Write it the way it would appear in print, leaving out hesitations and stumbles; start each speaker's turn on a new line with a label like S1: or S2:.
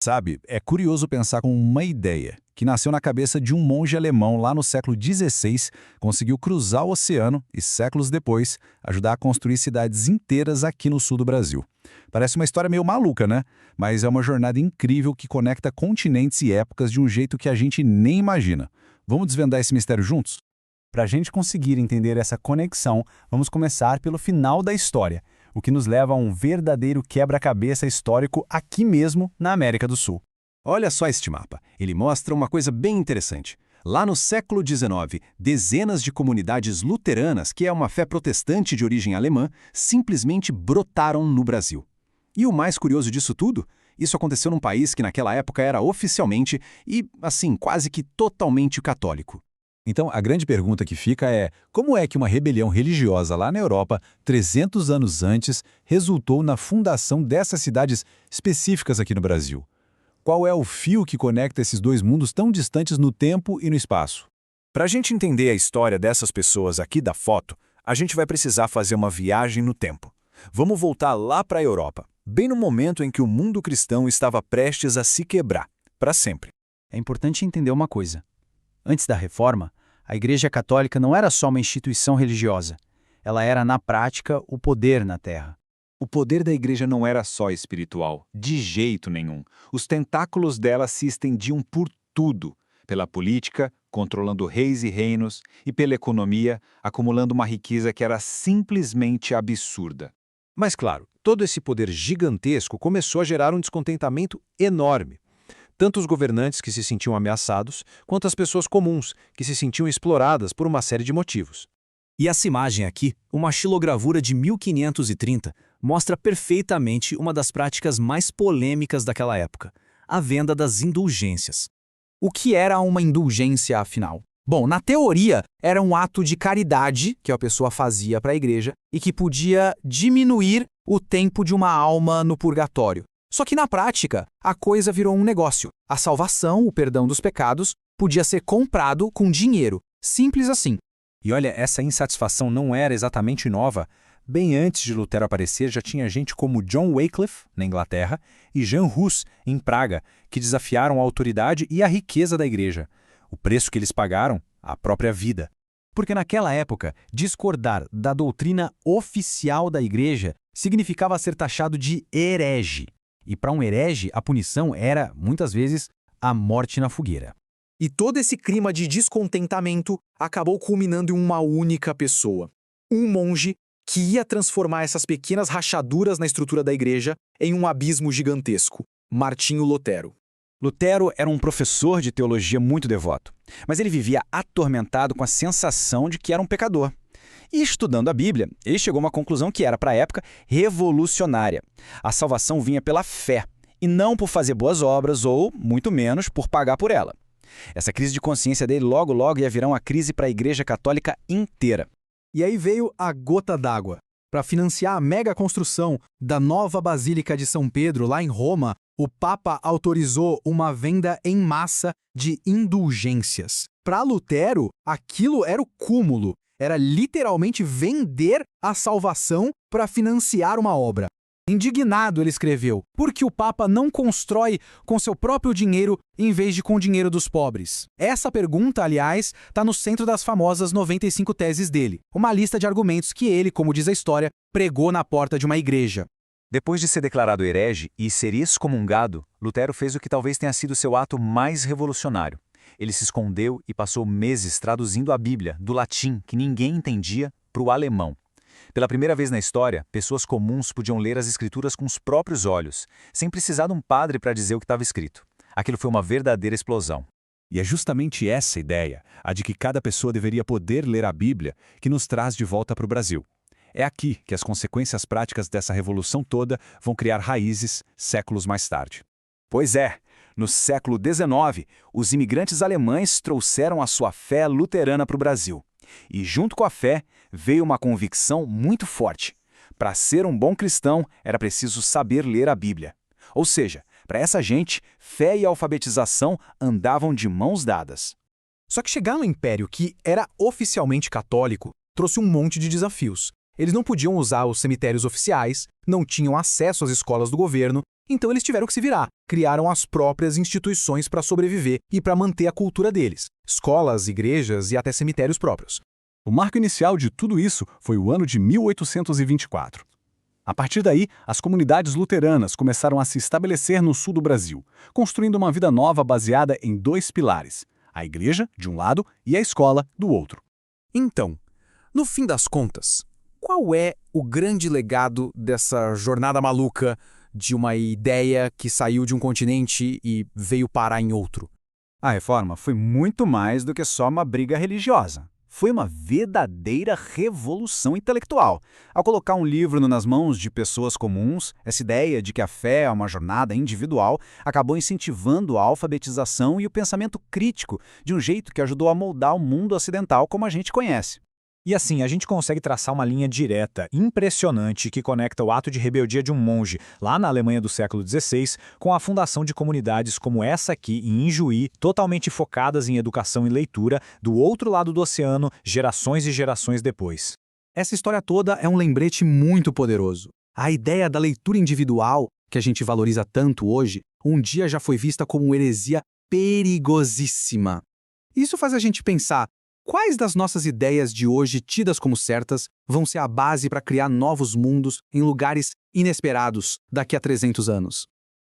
S1: Sabe, é curioso pensar com uma ideia que nasceu na cabeça de um monge alemão lá no século XVI, conseguiu cruzar o oceano e, séculos depois, ajudar a construir cidades inteiras aqui no sul do Brasil. Parece uma história meio maluca, né? Mas é uma jornada incrível que conecta continentes e épocas de um jeito que a gente nem imagina. Vamos desvendar esse mistério juntos?
S2: Para a gente conseguir entender essa conexão, vamos começar pelo final da história, o que nos leva a um verdadeiro quebra-cabeça histórico aqui mesmo na América do Sul.
S3: Olha só este mapa. Ele mostra uma coisa bem interessante. Lá no século XIX, dezenas de comunidades luteranas, que é uma fé protestante de origem alemã, simplesmente brotaram no Brasil. E o mais curioso disso tudo? Isso aconteceu num país que naquela época era oficialmente e, assim, quase que totalmente católico.
S1: Então, a grande pergunta que fica é: como é que uma rebelião religiosa lá na Europa, 300 anos antes, resultou na fundação dessas cidades específicas aqui no Brasil? Qual é o fio que conecta esses dois mundos tão distantes no tempo e no espaço?
S4: Para a gente entender a história dessas pessoas aqui da foto, a gente vai precisar fazer uma viagem no tempo. Vamos voltar lá para a Europa, bem no momento em que o mundo cristão estava prestes a se quebrar, para sempre.
S2: É importante entender uma coisa. Antes da Reforma, a Igreja Católica não era só uma instituição religiosa. Ela era, na prática, o poder na Terra.
S5: O poder da igreja não era só espiritual, de jeito nenhum. Os tentáculos dela se estendiam por tudo, pela política, controlando reis e reinos, e pela economia, acumulando uma riqueza que era simplesmente absurda.
S3: Mas claro, todo esse poder gigantesco começou a gerar um descontentamento enorme. Tanto os governantes que se sentiam ameaçados, quanto as pessoas comuns, que se sentiam exploradas por uma série de motivos.
S4: E essa imagem aqui, uma xilogravura de 1530, mostra perfeitamente uma das práticas mais polêmicas daquela época, a venda das indulgências.
S6: O que era uma indulgência, afinal? Bom, na teoria, era um ato de caridade que a pessoa fazia para a igreja e que podia diminuir o tempo de uma alma no purgatório. Só que na prática, a coisa virou um negócio. A salvação, o perdão dos pecados, podia ser comprado com dinheiro. Simples assim.
S3: E olha, essa insatisfação não era exatamente nova. Bem antes de Lutero aparecer, já tinha gente como John Wycliffe, na Inglaterra, e Jan Hus, em Praga, que desafiaram a autoridade e a riqueza da igreja. O preço que eles pagaram? A própria vida.
S2: Porque naquela época, discordar da doutrina oficial da igreja significava ser taxado de herege. E para um herege, a punição era, muitas vezes, a morte na fogueira.
S6: E todo esse clima de descontentamento acabou culminando em uma única pessoa. Um monge que ia transformar essas pequenas rachaduras na estrutura da igreja em um abismo gigantesco. Martinho Lutero.
S4: Lutero era um professor de teologia muito devoto, mas ele vivia atormentado com a sensação de que era um pecador. E estudando a Bíblia, ele chegou a uma conclusão que era, para a época, revolucionária. A salvação vinha pela fé, e não por fazer boas obras ou, muito menos, por pagar por ela. Essa crise de consciência dele logo ia virar uma crise para a Igreja Católica inteira.
S6: E aí veio a gota d'água. Para financiar a mega construção da nova Basílica de São Pedro, lá em Roma, o Papa autorizou uma venda em massa de indulgências. Para Lutero, aquilo era o cúmulo. Era literalmente vender a salvação para financiar uma obra. Indignado, ele escreveu, porque o Papa não constrói com seu próprio dinheiro em vez de com o dinheiro dos pobres. Essa pergunta, aliás, está no centro das famosas 95 teses dele, uma lista de argumentos que ele, como diz a história, pregou na porta de uma igreja.
S4: Depois de ser declarado herege e ser excomungado, Lutero fez o que talvez tenha sido seu ato mais revolucionário. Ele se escondeu e passou meses traduzindo a Bíblia, do latim, que ninguém entendia, para o alemão. Pela primeira vez na história, pessoas comuns podiam ler as escrituras com os próprios olhos, sem precisar de um padre para dizer o que estava escrito. Aquilo foi uma verdadeira explosão.
S3: E é justamente essa ideia, a de que cada pessoa deveria poder ler a Bíblia, que nos traz de volta para o Brasil. É aqui que as consequências práticas dessa revolução toda vão criar raízes séculos mais tarde.
S4: Pois é, no século XIX, os imigrantes alemães trouxeram a sua fé luterana para o Brasil. E junto com a fé, veio uma convicção muito forte. Para ser um bom cristão, era preciso saber ler a Bíblia. Ou seja, para essa gente, fé e alfabetização andavam de mãos dadas.
S6: Só que chegar no Império, que era oficialmente católico, trouxe um monte de desafios. Eles não podiam usar os cemitérios oficiais, não tinham acesso às escolas do governo Então eles tiveram que se virar, criaram as próprias instituições para sobreviver e para manter a cultura deles, escolas, igrejas e até cemitérios próprios.
S3: O marco inicial de tudo isso foi o ano de 1824. A partir daí, as comunidades luteranas começaram a se estabelecer no sul do Brasil, construindo uma vida nova baseada em dois pilares: a igreja, de um lado, e a escola, do outro.
S6: Então, no fim das contas, qual é o grande legado dessa jornada maluca de uma ideia que saiu de um continente e veio parar em outro?
S1: A reforma foi muito mais do que só uma briga religiosa. Foi uma verdadeira revolução intelectual. Ao colocar um livro nas mãos de pessoas comuns, essa ideia de que a fé é uma jornada individual acabou incentivando a alfabetização e o pensamento crítico de um jeito que ajudou a moldar o mundo ocidental como a gente conhece.
S5: E assim, a gente consegue traçar uma linha direta, impressionante, que conecta o ato de rebeldia de um monge, lá na Alemanha do século XVI, com a fundação de comunidades como essa aqui, em Ijuí, totalmente focadas em educação e leitura, do outro lado do oceano, gerações e gerações depois.
S6: Essa história toda é um lembrete muito poderoso. A ideia da leitura individual, que a gente valoriza tanto hoje, um dia já foi vista como uma heresia perigosíssima. Isso faz a gente pensar: quais das nossas ideias de hoje, tidas como certas, vão ser a base para criar novos mundos em lugares inesperados daqui a 300 anos?